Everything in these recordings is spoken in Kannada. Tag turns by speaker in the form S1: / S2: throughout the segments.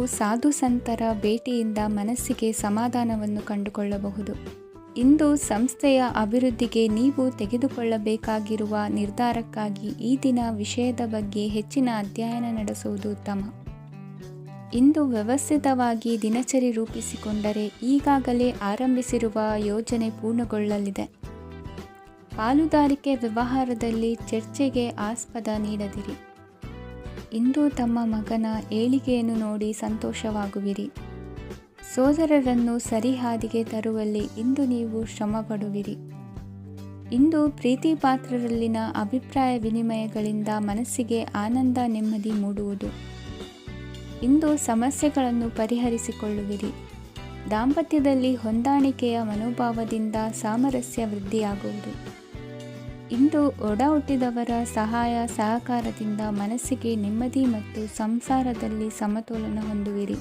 S1: ಸಾಧು ಸಂತರ ಭೇಟಿಯಿಂದ ಮನಸ್ಸಿಗೆ ಸಮಾಧಾನವನ್ನು ಕಂಡುಕೊಳ್ಳಬಹುದು. ಇಂದು ಸಂಸ್ಥೆಯ ಅಭಿವೃದ್ಧಿಗೆ ನೀವು ತೆಗೆದುಕೊಳ್ಳಬೇಕಾಗಿರುವ ನಿರ್ಧಾರಕ್ಕಾಗಿ ಈ ದಿನ ವಿಷಯದ ಬಗ್ಗೆ ಹೆಚ್ಚಿನ ಅಧ್ಯಯನ ನಡೆಸುವುದು ಉತ್ತಮ. ಇಂದು ವ್ಯವಸ್ಥಿತವಾಗಿ ದಿನಚರಿ ರೂಪಿಸಿಕೊಂಡರೆ ಈಗಾಗಲೇ ಆರಂಭಿಸಿರುವ ಯೋಜನೆ ಪೂರ್ಣಗೊಳ್ಳಲಿದೆ. ಪಾಲುದಾರಿಕೆ ವ್ಯವಹಾರದಲ್ಲಿ ಚರ್ಚೆಗೆ ಆಸ್ಪದ ನೀಡದಿರಿ. ಇಂದು ತಮ್ಮ ಮಗನ ಏಳಿಗೆಯನ್ನು ನೋಡಿ ಸಂತೋಷವಾಗುವಿರಿ. ಸೋದರರನ್ನು ಸರಿಹಾದಿಗೆ ತರುವಲ್ಲಿ ಇಂದು ನೀವು ಶ್ರಮಪಡುವಿರಿ. ಇಂದು ಪ್ರೀತಿ ಪಾತ್ರರಲ್ಲಿನ ಅಭಿಪ್ರಾಯ ವಿನಿಮಯಗಳಿಂದ ಮನಸ್ಸಿಗೆ ಆನಂದ ನೆಮ್ಮದಿ ಮೂಡುವುದು. ಇಂದು ಸಮಸ್ಯೆಗಳನ್ನು ಪರಿಹರಿಸಿಕೊಳ್ಳುವಿರಿ. ದಾಂಪತ್ಯದಲ್ಲಿ ಹೊಂದಾಣಿಕೆಯ ಮನೋಭಾವದಿಂದ ಸಾಮರಸ್ಯ ವೃದ್ಧಿಯಾಗುವುದು. ಇಂದು ಒಡ ಹುಟ್ಟಿದವರ ಸಹಾಯ ಸಹಕಾರದಿಂದ ಮನಸ್ಸಿಗೆ ನೆಮ್ಮದಿ ಮತ್ತು ಸಂಸಾರದಲ್ಲಿ ಸಮತೋಲನ ಹೊಂದುವಿರಿ.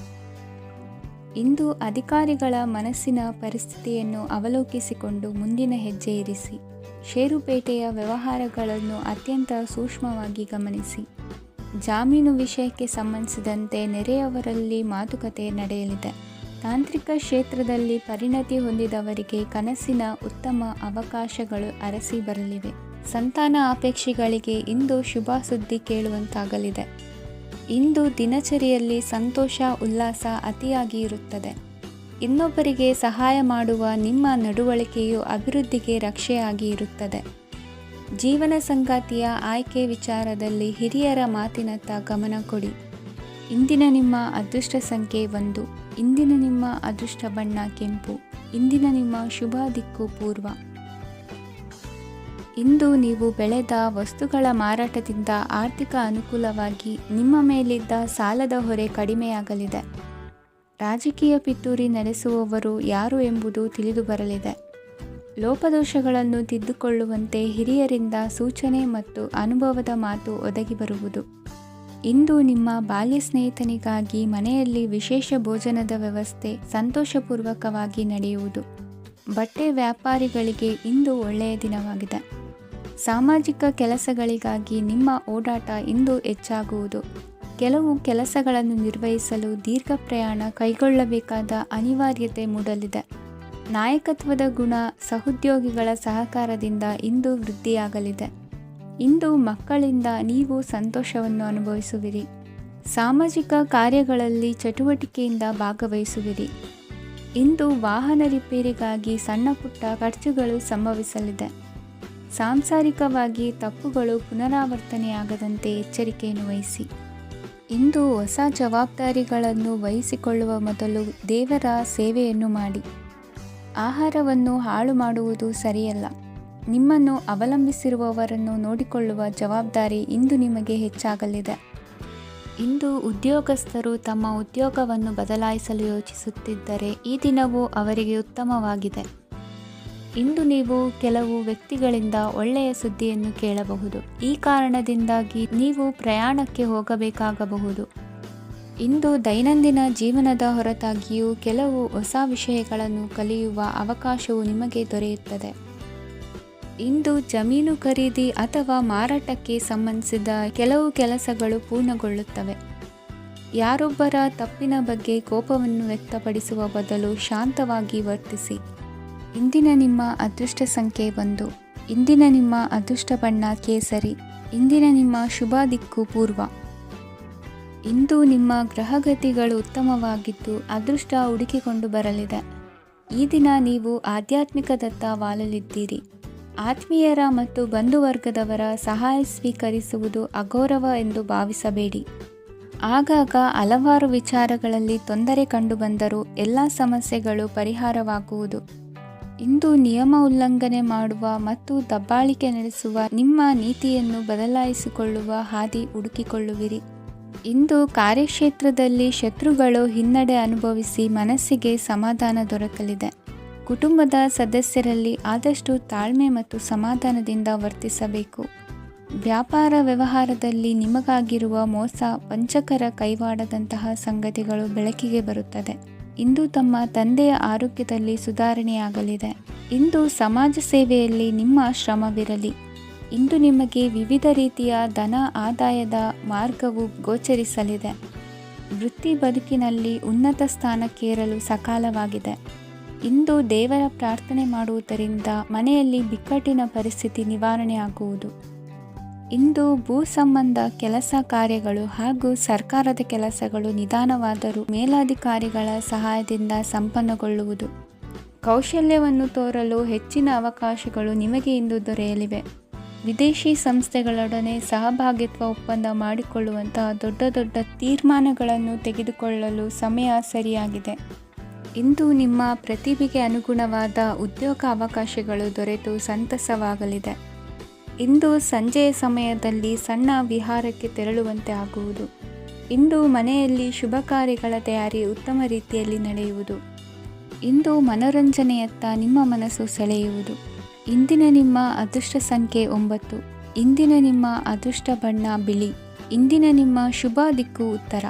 S1: ಇಂದು ಅಧಿಕಾರಿಗಳ ಮನಸ್ಸಿನ ಪರಿಸ್ಥಿತಿಯನ್ನು ಅವಲೋಕಿಸಿಕೊಂಡು ಮುಂದಿನ ಹೆಜ್ಜೆ ಇರಿಸಿ. ಷೇರುಪೇಟೆಯ ವ್ಯವಹಾರಗಳನ್ನು ಅತ್ಯಂತ ಸೂಕ್ಷ್ಮವಾಗಿ ಗಮನಿಸಿ. ಜಾಮೀನು ವಿಷಯಕ್ಕೆ ಸಂಬಂಧಿಸಿದಂತೆ ನೆರೆಯವರಲ್ಲಿ ಮಾತುಕತೆ ನಡೆಯಲಿದೆ. ತಾಂತ್ರಿಕ ಕ್ಷೇತ್ರದಲ್ಲಿ ಪರಿಣತಿ ಹೊಂದಿದವರಿಗೆ ಕನಸಿನ ಉತ್ತಮ ಅವಕಾಶಗಳು ಅರಸಿ ಬರಲಿವೆ. ಸಂತಾನ ಅಪೇಕ್ಷೆಗಳಿಗೆ ಇಂದು ಶುಭ ಸುದ್ದಿ ಕೇಳುವಂತಾಗಲಿದೆ. ಇಂದು ದಿನಚರಿಯಲ್ಲಿ ಸಂತೋಷ ಉಲ್ಲಾಸ ಅತಿಯಾಗಿ ಇರುತ್ತದೆ. ಇನ್ನೊಬ್ಬರಿಗೆ ಸಹಾಯ ಮಾಡುವ ನಿಮ್ಮ ನಡವಳಿಕೆಯು ಅಭಿವೃದ್ಧಿಗೆ ರಕ್ಷೆಯಾಗಿ ಇರುತ್ತದೆ. ಜೀವನ ಸಂಗಾತಿಯ ಆಯ್ಕೆ ವಿಚಾರದಲ್ಲಿ ಹಿರಿಯರ ಮಾತಿನತ್ತ ಗಮನ ಕೊಡಿ. ಇಂದಿನ ನಿಮ್ಮ ಅದೃಷ್ಟ ಸಂಖ್ಯೆ 1. ಇಂದಿನ ನಿಮ್ಮ ಅದೃಷ್ಟ ಬಣ್ಣ ಕೆಂಪು. ಇಂದಿನ ನಿಮ್ಮ ಶುಭ ದಿಕ್ಕು ಪೂರ್ವ. ಇಂದು ನೀವು ಬೆಳೆದ ವಸ್ತುಗಳ ಮಾರಾಟದಿಂದ ಆರ್ಥಿಕ ಅನುಕೂಲವಾಗಿ ನಿಮ್ಮ ಮೇಲಿದ್ದ ಸಾಲದ ಹೊರೆ ಕಡಿಮೆಯಾಗಲಿದೆ. ರಾಜಕೀಯ ಪಿತೂರಿ ನಡೆಸುವವರು ಯಾರು ಎಂಬುದು ತಿಳಿದು ಬರಲಿದೆ. ಲೋಪದೋಷಗಳನ್ನು ತಿದ್ದುಕೊಳ್ಳುವಂತೆ ಹಿರಿಯರಿಂದ ಸೂಚನೆ ಮತ್ತು ಅನುಭವದ ಮಾತು ಒದಗಿ ಬರುವುದು. ಇಂದು ನಿಮ್ಮ ಬಾಲ್ಯ ಸ್ನೇಹಿತನಿಗಾಗಿ ಮನೆಯಲ್ಲಿ ವಿಶೇಷ ಭೋಜನದ ವ್ಯವಸ್ಥೆ ಸಂತೋಷಪೂರ್ವಕವಾಗಿ ನಡೆಯುವುದು. ಬಟ್ಟೆ ವ್ಯಾಪಾರಿಗಳಿಗೆ ಇಂದು ಒಳ್ಳೆಯ ದಿನವಾಗಿದೆ. ಸಾಮಾಜಿಕ ಕೆಲಸಗಳಿಗಾಗಿ ನಿಮ್ಮ ಓಡಾಟ ಇಂದು ಹೆಚ್ಚಾಗುವುದು. ಕೆಲವು ಕೆಲಸಗಳನ್ನು ನಿರ್ವಹಿಸಲು ದೀರ್ಘ ಪ್ರಯಾಣ ಕೈಗೊಳ್ಳಬೇಕಾದ ಅನಿವಾರ್ಯತೆ ಮೂಡಲಿದೆ. ನಾಯಕತ್ವದ ಗುಣ ಸಹೋದ್ಯೋಗಿಗಳ ಸಹಕಾರದಿಂದ ಇಂದು ವೃದ್ಧಿಯಾಗಲಿದೆ. ಇಂದು ಮಕ್ಕಳಿಂದ ನೀವು ಸಂತೋಷವನ್ನು ಅನುಭವಿಸುವಿರಿ. ಸಾಮಾಜಿಕ ಕಾರ್ಯಗಳಲ್ಲಿ ಚಟುವಟಿಕೆಯಿಂದ ಭಾಗವಹಿಸುವಿರಿ. ಇಂದು ವಾಹನ ರಿಪೇರಿಗಾಗಿ ಸಣ್ಣ ಪುಟ್ಟ ಖರ್ಚುಗಳು ಸಂಭವಿಸಲಿದೆ. ಸಾಂಸಾರಿಕವಾಗಿ ತಪ್ಪುಗಳು ಪುನರಾವರ್ತನೆಯಾಗದಂತೆ ಎಚ್ಚರಿಕೆಯನ್ನು ವಹಿಸಿ. ಇಂದು ಹೊಸ ಜವಾಬ್ದಾರಿಗಳನ್ನು ವಹಿಸಿಕೊಳ್ಳುವ ಮೊದಲು ದೇವರ ಸೇವೆಯನ್ನು ಮಾಡಿ. ಆಹಾರವನ್ನು ಹಾಳು ಮಾಡುವುದು ಸರಿಯಲ್ಲ. ನಿಮ್ಮನ್ನು ಅವಲಂಬಿಸಿರುವವರನ್ನು ನೋಡಿಕೊಳ್ಳುವ ಜವಾಬ್ದಾರಿ ಇಂದು ನಿಮಗೆ ಹೆಚ್ಚಾಗಲಿದೆ. ಇಂದು ಉದ್ಯೋಗಸ್ಥರು ತಮ್ಮ ಉದ್ಯೋಗವನ್ನು ಬದಲಾಯಿಸಲು ಯೋಚಿಸುತ್ತಿದ್ದರೆ ಈ ದಿನವೂ ಅವರಿಗೆ ಉತ್ತಮವಾಗಿದೆ. ಇಂದು ನೀವು ಕೆಲವು ವ್ಯಕ್ತಿಗಳಿಂದ ಒಳ್ಳೆಯ ಸುದ್ದಿಯನ್ನು ಕೇಳಬಹುದು. ಈ ಕಾರಣದಿಂದಾಗಿ ನೀವು ಪ್ರಯಾಣಕ್ಕೆ ಹೋಗಬೇಕಾಗಬಹುದು. ಇಂದು ದೈನಂದಿನ ಜೀವನದ ಹೊರತಾಗಿಯೂ ಕೆಲವು ಹೊಸ ವಿಷಯಗಳನ್ನು ಕಲಿಯುವ ಅವಕಾಶವು ನಿಮಗೆ ದೊರೆಯುತ್ತದೆ. ಇಂದು ಜಮೀನು ಖರೀದಿ ಅಥವಾ ಮಾರಾಟಕ್ಕೆ ಸಂಬಂಧಿಸಿದ ಕೆಲವು ಕೆಲಸಗಳು ಪೂರ್ಣಗೊಳ್ಳುತ್ತವೆ. ಯಾರೊಬ್ಬರ ತಪ್ಪಿನ ಬಗ್ಗೆ ಕೋಪವನ್ನು ವ್ಯಕ್ತಪಡಿಸುವ ಬದಲು ಶಾಂತವಾಗಿ ವರ್ತಿಸಿ. ಇಂದಿನ ನಿಮ್ಮ ಅದೃಷ್ಟ ಸಂಖ್ಯೆ 1. ಇಂದಿನ ನಿಮ್ಮ ಅದೃಷ್ಟ ಬಣ್ಣ ಕೇಸರಿ. ಇಂದಿನ ನಿಮ್ಮ ಶುಭ ದಿಕ್ಕು ಪೂರ್ವ. ಇಂದು ನಿಮ್ಮ ಗ್ರಹಗತಿಗಳು ಉತ್ತಮವಾಗಿದ್ದು ಅದೃಷ್ಟ ಹುಡುಕಿಕೊಂಡು ಬರಲಿದೆ. ಈ ದಿನ ನೀವು ಆಧ್ಯಾತ್ಮಿಕದತ್ತ ವಾಲಲಿದ್ದೀರಿ. ಆತ್ಮೀಯರ ಮತ್ತು ಬಂಧುವರ್ಗದವರ ಸಹಾಯ ಸ್ವೀಕರಿಸುವುದು ಅಗೌರವ ಎಂದು ಭಾವಿಸಬೇಡಿ. ಆಗಾಗ ಹಲವಾರು ವಿಚಾರಗಳಲ್ಲಿ ತೊಂದರೆ ಕಂಡುಬಂದರೂ ಎಲ್ಲ ಸಮಸ್ಯೆಗಳು ಪರಿಹಾರವಾಗುವುದು. ಇಂದು ನಿಯಮ ಉಲ್ಲಂಘನೆ ಮಾಡುವ ಮತ್ತು ದಬ್ಬಾಳಿಕೆ ನಡೆಸುವ ನಿಮ್ಮ ನೀತಿಯನ್ನು ಬದಲಾಯಿಸಿಕೊಳ್ಳುವ ಹಾದಿ ಹುಡುಕಿಕೊಳ್ಳುವಿರಿ. ಇಂದು ಕಾರ್ಯಕ್ಷೇತ್ರದಲ್ಲಿ ಶತ್ರುಗಳು ಹಿನ್ನಡೆ ಅನುಭವಿಸಿ ಮನಸ್ಸಿಗೆ ಸಮಾಧಾನ ದೊರಕಲಿದೆ. ಕುಟುಂಬದ ಸದಸ್ಯರಲ್ಲಿ ಆದಷ್ಟು ತಾಳ್ಮೆ ಮತ್ತು ಸಮಾಧಾನದಿಂದ ವರ್ತಿಸಬೇಕು. ವ್ಯಾಪಾರ ವ್ಯವಹಾರದಲ್ಲಿ ನಿಮಗಾಗಿರುವ ಮೋಸ ವಂಚಕರ ಕೈವಾಡದಂತಹ ಸಂಗತಿಗಳು ಬೆಳಕಿಗೆ ಬರುತ್ತದೆ. ಇಂದು ತಮ್ಮ ತಂದೆಯ ಆರೋಗ್ಯದಲ್ಲಿ ಸುಧಾರಣೆಯಾಗಲಿದೆ. ಇಂದು ಸಮಾಜ ಸೇವೆಯಲ್ಲಿ ನಿಮ್ಮ ಶ್ರಮವಿರಲಿ. ಇಂದು ನಿಮಗೆ ವಿವಿಧ ರೀತಿಯ ಧನ ಆದಾಯದ ಮಾರ್ಗವು ಗೋಚರಿಸಲಿದೆ. ವೃತ್ತಿ ಬದುಕಿನಲ್ಲಿ ಉನ್ನತ ಸ್ಥಾನಕ್ಕೇರಲು ಸಕಾಲವಾಗಿದೆ. ಇಂದು ದೇವರ ಪ್ರಾರ್ಥನೆ ಮಾಡುವುದರಿಂದ ಮನೆಯಲ್ಲಿ ಬಿಕ್ಕಟ್ಟಿನ ಪರಿಸ್ಥಿತಿ ನಿವಾರಣೆಯಾಗುವುದು. ಇಂದು ಭೂ ಸಂಬಂಧ ಕೆಲಸ ಕಾರ್ಯಗಳು ಹಾಗೂ ಸರ್ಕಾರದ ಕೆಲಸಗಳು ನಿಧಾನವಾದರೂ ಮೇಲಾಧಿಕಾರಿಗಳ ಸಹಾಯದಿಂದ ಸಂಪನ್ನಗೊಳ್ಳುವುದು. ಕೌಶಲ್ಯವನ್ನು ತೋರಲು ಹೆಚ್ಚಿನ ಅವಕಾಶಗಳು ನಿಮಗೆ ಇಂದು ದೊರೆಯಲಿವೆ. ವಿದೇಶಿ ಸಂಸ್ಥೆಗಳೊಡನೆ ಸಹಭಾಗಿತ್ವ ಒಪ್ಪಂದ ಮಾಡಿಕೊಳ್ಳುವಂತಹ ದೊಡ್ಡ ದೊಡ್ಡ ತೀರ್ಮಾನಗಳನ್ನು ತೆಗೆದುಕೊಳ್ಳಲು ಸಮಯ ಸರಿಯಾಗಿದೆ. ಇಂದು ನಿಮ್ಮ ಪ್ರತಿಭೆಗೆ ಅನುಗುಣವಾದ ಉದ್ಯೋಗ ಅವಕಾಶಗಳು ದೊರೆತು ಸಂತಸವಾಗಲಿದೆ. ಇಂದು ಸಂಜೆಯ ಸಮಯದಲ್ಲಿ ಸಣ್ಣ ವಿಹಾರಕ್ಕೆ ತೆರಳುವಂತೆ ಆಗುವುದು. ಇಂದು ಮನೆಯಲ್ಲಿ ಶುಭ ಕಾರ್ಯಗಳ ತಯಾರಿ ಉತ್ತಮ ರೀತಿಯಲ್ಲಿ ನಡೆಯುವುದು. ಇಂದು ಮನೋರಂಜನೆಯತ್ತ ನಿಮ್ಮ ಮನಸ್ಸು ಸೆಳೆಯುವುದು. ಇಂದಿನ ನಿಮ್ಮ ಅದೃಷ್ಟ ಸಂಖ್ಯೆ 9. ಇಂದಿನ ನಿಮ್ಮ ಅದೃಷ್ಟ ಬಣ್ಣ ಬಿಳಿ. ಇಂದಿನ ನಿಮ್ಮ ಶುಭ ದಿಕ್ಕು ಉತ್ತರ.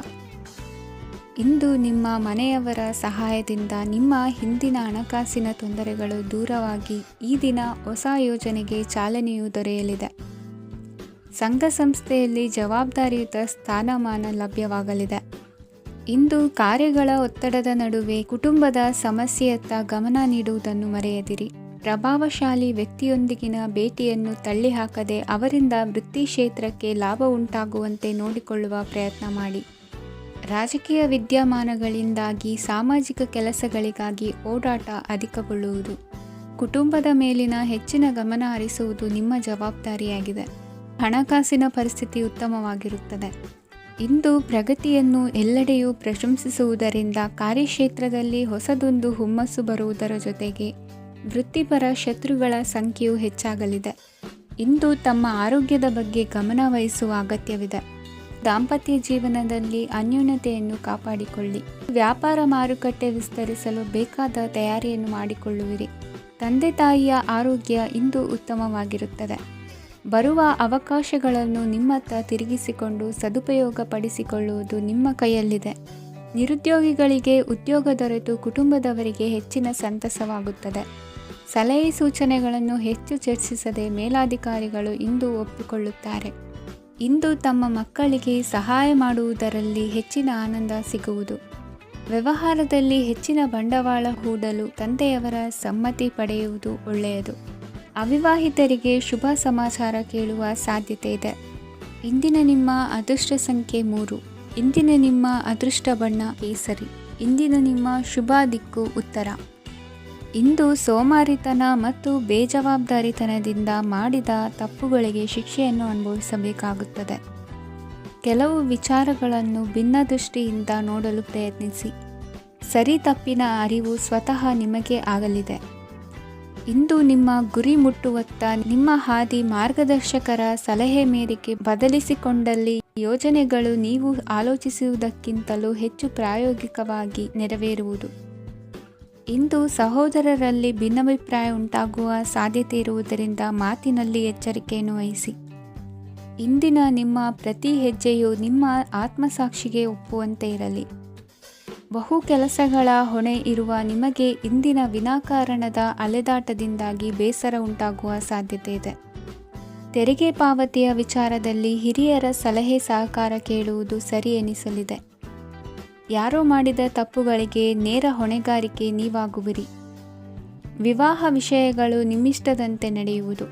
S1: ಇಂದು ನಿಮ್ಮ ಮನೆಯವರ ಸಹಾಯದಿಂದ ನಿಮ್ಮ ಹಿಂದಿನ ಹಣಕಾಸಿನ ತೊಂದರೆಗಳು ದೂರವಾಗಿ ಈ ದಿನ ಹೊಸ ಯೋಜನೆಗೆ ಚಾಲನೆಯು ದೊರೆಯಲಿದೆ. ಸಂಘ ಸಂಸ್ಥೆಯಲ್ಲಿ ಜವಾಬ್ದಾರಿಯುತ ಸ್ಥಾನಮಾನ ಲಭ್ಯವಾಗಲಿದೆ. ಇಂದು ಕಾರ್ಯಗಳ ಒತ್ತಡದ ನಡುವೆ ಕುಟುಂಬದ ಸಮಸ್ಯೆಯತ್ತ ಗಮನ ನೀಡುವುದನ್ನು ಮರೆಯದಿರಿ. ಪ್ರಭಾವಶಾಲಿ ವ್ಯಕ್ತಿಯೊಂದಿಗಿನ ಭೇಟಿಯನ್ನು ತಳ್ಳಿಹಾಕದೆ ಅವರಿಂದ ವೃತ್ತಿ ಕ್ಷೇತ್ರಕ್ಕೆ ಲಾಭ ಉಂಟಾಗುವಂತೆ ನೋಡಿಕೊಳ್ಳುವ ಪ್ರಯತ್ನ ಮಾಡಿ. ರಾಜಕೀಯ ವಿದ್ಯಮಾನಗಳಿಂದಾಗಿ ಸಾಮಾಜಿಕ ಕೆಲಸಗಳಿಗಾಗಿ ಓಡಾಟ ಅಧಿಕಗೊಳ್ಳುವುದು. ಕುಟುಂಬದ ಮೇಲಿನ ಹೆಚ್ಚಿನ ಗಮನ ಹರಿಸುವುದು ನಿಮ್ಮ ಜವಾಬ್ದಾರಿಯಾಗಿದೆ. ಹಣಕಾಸಿನ ಪರಿಸ್ಥಿತಿ ಉತ್ತಮವಾಗಿರುತ್ತದೆ. ಇಂದು ಪ್ರಗತಿಯನ್ನು ಎಲ್ಲೆಡೆಯೂ ಪ್ರಶಂಸಿಸುವುದರಿಂದ ಕಾರ್ಯಕ್ಷೇತ್ರದಲ್ಲಿ ಹೊಸದೊಂದು ಹುಮ್ಮಸ್ಸು ಬರುವುದರ ಜೊತೆಗೆ ವೃತ್ತಿಪರ ಶತ್ರುಗಳ ಸಂಖ್ಯೆಯು ಹೆಚ್ಚಾಗಲಿದೆ. ಇಂದು ತಮ್ಮ ಆರೋಗ್ಯದ ಬಗ್ಗೆ ಗಮನ ವಹಿಸುವ ಅಗತ್ಯವಿದೆ. ದಾಂಪತ್ಯ ಜೀವನದಲ್ಲಿ ಅನ್ಯೋನ್ಯತೆಯನ್ನು ಕಾಪಾಡಿಕೊಳ್ಳಿ. ವ್ಯಾಪಾರ ಮಾರುಕಟ್ಟೆ ವಿಸ್ತರಿಸಲು ಬೇಕಾದ ತಯಾರಿಯನ್ನು ಮಾಡಿಕೊಳ್ಳುವಿರಿ. ತಂದೆ ತಾಯಿಯ ಆರೋಗ್ಯ ಇಂದು ಉತ್ತಮವಾಗಿರುತ್ತದೆ. ಬರುವ ಅವಕಾಶಗಳನ್ನು ನಿಮ್ಮತ್ತ ತಿರುಗಿಸಿಕೊಂಡು ಸದುಪಯೋಗಪಡಿಸಿಕೊಳ್ಳುವುದು ನಿಮ್ಮ ಕೈಯಲ್ಲಿದೆ. ನಿರುದ್ಯೋಗಿಗಳಿಗೆ ಉದ್ಯೋಗ ದೊರೆತು ಕುಟುಂಬದವರಿಗೆ ಹೆಚ್ಚಿನ ಸಂತಸವಾಗುತ್ತದೆ. ಸಲಹೆ ಸೂಚನೆಗಳನ್ನು ಹೆಚ್ಚು ಚರ್ಚಿಸದೆ ಮೇಲಾಧಿಕಾರಿಗಳು ಇಂದು ಒಪ್ಪಿಕೊಳ್ಳುತ್ತಾರೆ. ಇಂದು ತಮ್ಮ ಮಕ್ಕಳಿಗೆ ಸಹಾಯ ಮಾಡುವುದರಲ್ಲಿ ಹೆಚ್ಚಿನ ಆನಂದ ಸಿಗುವುದು. ವ್ಯವಹಾರದಲ್ಲಿ ಹೆಚ್ಚಿನ ಬಂಡವಾಳ ಹೂಡಲು ತಂದೆಯವರ ಸಮ್ಮತಿ ಪಡೆಯುವುದು ಒಳ್ಳೆಯದು. ಅವಿವಾಹಿತರಿಗೆ ಶುಭ ಸಮಾಚಾರ ಕೇಳುವ ಸಾಧ್ಯತೆ ಇದೆ. ಇಂದಿನ ನಿಮ್ಮ ಅದೃಷ್ಟ ಸಂಖ್ಯೆ 3. ಇಂದಿನ ನಿಮ್ಮ ಅದೃಷ್ಟ ಬಣ್ಣ ಕೇಸರಿ. ಇಂದಿನ ನಿಮ್ಮ ಶುಭ ದಿಕ್ಕು ಉತ್ತರ. ಇಂದು ಸೋಮಾರಿತನ ಮತ್ತು ಬೇಜವಾಬ್ದಾರಿತನದಿಂದ ಮಾಡಿದ ತಪ್ಪುಗಳಿಗೆ ಶಿಕ್ಷೆಯನ್ನು ಅನುಭವಿಸಬೇಕಾಗುತ್ತದೆ. ಕೆಲವು ವಿಚಾರಗಳನ್ನು ಭಿನ್ನ ದೃಷ್ಟಿಯಿಂದ ನೋಡಲು ಪ್ರಯತ್ನಿಸಿ. ಸರಿ ತಪ್ಪಿನ ಅರಿವು ಸ್ವತಃ ನಿಮಗೆ ಆಗಲಿದೆ. ಇಂದು ನಿಮ್ಮ ಗುರಿ ಮುಟ್ಟುವತ್ತ ನಿಮ್ಮ ಹಾದಿ ಮಾರ್ಗದರ್ಶಕರ ಸಲಹೆ ಮೇರೆಗೆ ಬದಲಿಸಿಕೊಂಡಲ್ಲಿ ಯೋಜನೆಗಳು ನೀವು ಆಲೋಚಿಸುವುದಕ್ಕಿಂತಲೂ ಹೆಚ್ಚು ಪ್ರಾಯೋಗಿಕವಾಗಿ ನೆರವೇರುವುದು. ಇಂದು ಸಹೋದರರಲ್ಲಿ ಭಿನ್ನಾಭಿಪ್ರಾಯ ಉಂಟಾಗುವ ಸಾಧ್ಯತೆ ಇರುವುದರಿಂದ ಮಾತಿನಲ್ಲಿ ಎಚ್ಚರಿಕೆಯನ್ನು ವಹಿಸಿ. ಇಂದಿನ ನಿಮ್ಮ ಪ್ರತಿ ಹೆಜ್ಜೆಯು ನಿಮ್ಮ ಆತ್ಮಸಾಕ್ಷಿಗೆ ಒಪ್ಪುವಂತೆ ಇರಲಿ. ಬಹು ಕೆಲಸಗಳ ಹೊಣೆ ಇರುವ ನಿಮಗೆ ಇಂದಿನ ವಿನಾಕಾರಣದ ಅಲೆದಾಟದಿಂದಾಗಿ ಬೇಸರ ಉಂಟಾಗುವ ಸಾಧ್ಯತೆ ಇದೆ. ತೆರಿಗೆ ಪಾವತಿಯ ವಿಚಾರದಲ್ಲಿ ಹಿರಿಯರ ಸಲಹೆ ಸಹಕಾರ ಕೇಳುವುದು ಸರಿ ಎನಿಸಲಿದೆ. ಯಾರೋ ಮಾಡಿದ ತಪ್ಪುಗಳಿಗೆ ನೇರ ಹೊಣೆಗಾರಿಕೆ ನೀವಾಗುವಿರಿ. ವಿವಾಹ ವಿಷಯಗಳು ನಿಮ್ಮಿಷ್ಟದಂತೆ ನಡೆಯುವುದು.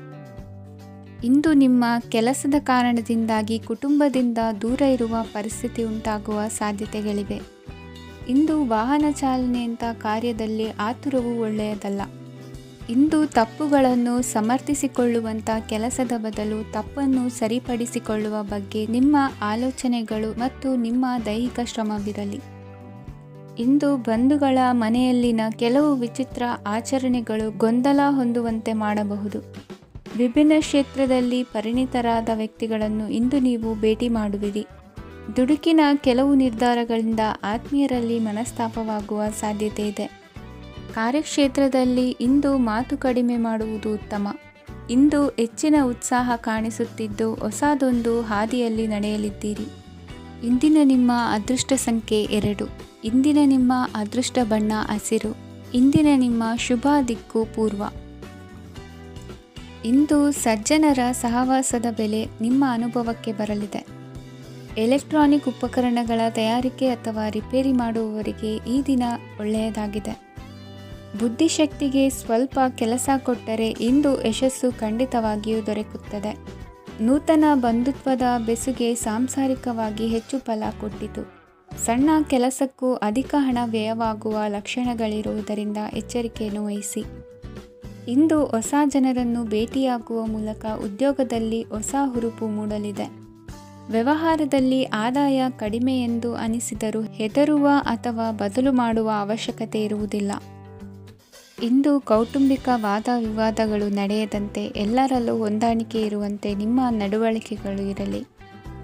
S1: ಇಂದು ನಿಮ್ಮ ಕೆಲಸದ ಕಾರಣದಿಂದಾಗಿ ಕುಟುಂಬದಿಂದ ದೂರ ಇರುವ ಪರಿಸ್ಥಿತಿ ಉಂಟಾಗುವ ಸಾಧ್ಯತೆಗಳಿವೆ. ಇಂದು ವಾಹನ ಚಾಲನೆಯಂಥ ಕಾರ್ಯದಲ್ಲಿ ಆತುರವು ಒಳ್ಳೆಯದಲ್ಲ. ಇಂದು ತಪ್ಪುಗಳನ್ನು ಸಮರ್ಥಿಸಿಕೊಳ್ಳುವಂಥ ಕೆಲಸದ ಬದಲು ತಪ್ಪನ್ನು ಸರಿಪಡಿಸಿಕೊಳ್ಳುವ ಬಗ್ಗೆ ನಿಮ್ಮ ಆಲೋಚನೆಗಳು ಮತ್ತು ನಿಮ್ಮ ದೈಹಿಕ ಶ್ರಮವಿರಲಿ. ಇಂದು ಬಂಧುಗಳ ಮನೆಯಲ್ಲಿನ ಕೆಲವು ವಿಚಿತ್ರ ಆಚರಣೆಗಳು ಗೊಂದಲ ಹೊಂದುವಂತೆ ಮಾಡಬಹುದು. ವಿಭಿನ್ನ ಕ್ಷೇತ್ರದಲ್ಲಿ ಪರಿಣಿತರಾದ ವ್ಯಕ್ತಿಗಳನ್ನು ಇಂದು ನೀವು ಭೇಟಿ ಮಾಡುವಿರಿ. ದುಡುಕಿನ ಕೆಲವು ನಿರ್ಧಾರಗಳಿಂದ ಆತ್ಮೀಯರಲ್ಲಿ ಮನಸ್ತಾಪವಾಗುವ ಸಾಧ್ಯತೆ ಇದೆ. ಕಾರ್ಯಕ್ಷೇತ್ರದಲ್ಲಿ ಇಂದು ಮಾತು ಕಡಿಮೆ ಮಾಡುವುದು ಉತ್ತಮ. ಇಂದು ಹೆಚ್ಚಿನ ಉತ್ಸಾಹ ಕಾಣಿಸುತ್ತಿದ್ದು ಹೊಸದೊಂದು ಹಾದಿಯಲ್ಲಿ ನಡೆಯಲಿದ್ದೀರಿ. ಇಂದಿನ ನಿಮ್ಮ ಅದೃಷ್ಟ ಸಂಖ್ಯೆ 2. ಇಂದಿನ ನಿಮ್ಮ ಅದೃಷ್ಟ ಬಣ್ಣ ಹಸಿರು. ಇಂದಿನ ನಿಮ್ಮ ಶುಭ ದಿಕ್ಕು ಪೂರ್ವ. ಇಂದು ಸಜ್ಜನರ ಸಹವಾಸದ ಬೆಲೆ ನಿಮ್ಮ ಅನುಭವಕ್ಕೆ ಬರಲಿದೆ. ಎಲೆಕ್ಟ್ರಾನಿಕ್ ಉಪಕರಣಗಳ ತಯಾರಿಕೆ ಅಥವಾ ರಿಪೇರಿ ಮಾಡುವವರಿಗೆ ಈ ದಿನ ಒಳ್ಳೆಯದಾಗಿದೆ. ಬುದ್ಧಿಶಕ್ತಿಗೆ ಸ್ವಲ್ಪ ಕೆಲಸ ಕೊಟ್ಟರೆ ಇಂದು ಯಶಸ್ಸು ಖಂಡಿತವಾಗಿಯೂ ದೊರಕುತ್ತದೆ. ನೂತನ ಬಂಧುತ್ವದ ಬೆಸುಗೆ ಸಾಂಸಾರಿಕವಾಗಿ ಹೆಚ್ಚು ಫಲ ಕೊಟ್ಟಿತು. ಸಣ್ಣ ಕೆಲಸಕ್ಕೂ ಅಧಿಕ ಹಣ ವ್ಯಯವಾಗುವ ಲಕ್ಷಣಗಳಿರುವುದರಿಂದ ಎಚ್ಚರಿಕೆಯನ್ನು ವಹಿಸಿ. ಇಂದು ಹೊಸ ಜನರನ್ನು ಭೇಟಿಯಾಗುವ ಮೂಲಕ ಉದ್ಯೋಗದಲ್ಲಿ ಹೊಸ ಹುರುಪು ಮೂಡಲಿದೆ. ವ್ಯವಹಾರದಲ್ಲಿ ಆದಾಯ ಕಡಿಮೆ ಎಂದು ಅನಿಸಿದರೂ ಹೆದರುವ ಅಥವಾ ಬದಲು ಮಾಡುವ ಅವಶ್ಯಕತೆ ಇರುವುದಿಲ್ಲ. ಇಂದು ಕೌಟುಂಬಿಕ ವಾದ ವಿವಾದಗಳು ನಡೆಯದಂತೆ ಎಲ್ಲರಲ್ಲೂ ಹೊಂದಾಣಿಕೆ ಇರುವಂತೆ ನಿಮ್ಮ ನಡವಳಿಕೆಗಳು ಇರಲಿ.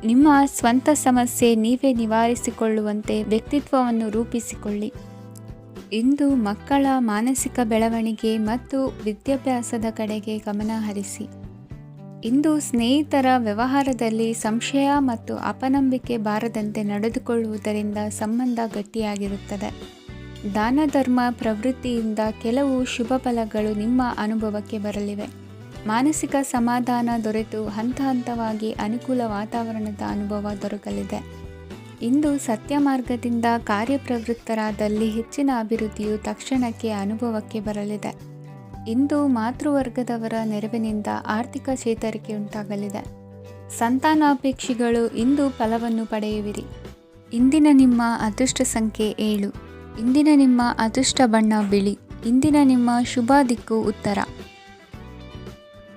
S1: ನಿಮ್ಮ ಸ್ವಂತ ಸಮಸ್ಯೆ ನೀವೇ ನಿವಾರಿಸಿಕೊಳ್ಳುವಂತೆ ವ್ಯಕ್ತಿತ್ವವನ್ನು ರೂಪಿಸಿಕೊಳ್ಳಿ. ಇಂದು ಮಕ್ಕಳ ಮಾನಸಿಕ ಬೆಳವಣಿಗೆ ಮತ್ತು ವಿದ್ಯಾಭ್ಯಾಸದ ಕಡೆಗೆ ಗಮನ ಹರಿಸಿ. ಇಂದು ಸ್ನೇಹಿತರ ವ್ಯವಹಾರದಲ್ಲಿ ಸಂಶಯ ಮತ್ತು ಅಪನಂಬಿಕೆ ಬಾರದಂತೆ ನಡೆದುಕೊಳ್ಳುವುದರಿಂದ ಸಂಬಂಧ ಗಟ್ಟಿಯಾಗಿರುತ್ತದೆ. ದಾನ ಧರ್ಮ ಪ್ರವೃತ್ತಿಯಿಂದ ಕೆಲವು ಶುಭ ಫಲಗಳು ನಿಮ್ಮ ಅನುಭವಕ್ಕೆ ಬರಲಿವೆ. ಮಾನಸಿಕ ಸಮಾಧಾನ ದೊರೆತು ಹಂತ ಹಂತವಾಗಿ ಅನುಕೂಲ ವಾತಾವರಣದ ಅನುಭವ ದೊರಕಲಿದೆ. ಇಂದು ಸತ್ಯ ಮಾರ್ಗದಿಂದ ಕಾರ್ಯಪ್ರವೃತ್ತರಾದಲ್ಲಿ ಹೆಚ್ಚಿನ ಅಭಿವೃದ್ಧಿಯು ತಕ್ಷಣಕ್ಕೆ ಅನುಭವಕ್ಕೆ ಬರಲಿದೆ. ಇಂದು ಮಾತೃವರ್ಗದವರ ನೆರವಿನಿಂದ ಆರ್ಥಿಕ ಚೇತರಿಕೆ ಉಂಟಾಗಲಿದೆ. ಸಂತಾನಾಪೇಕ್ಷಿಗಳು ಇಂದು ಫಲವನ್ನು ಪಡೆಯುವಿರಿ. ಇಂದಿನ ನಿಮ್ಮ ಅದೃಷ್ಟ ಸಂಖ್ಯೆ 7. ಇಂದಿನ ನಿಮ್ಮ ಅದೃಷ್ಟ ಬಣ್ಣ ಬಿಳಿ. ಇಂದಿನ ನಿಮ್ಮ ಶುಭ ದಿಕ್ಕು ಉತ್ತರ.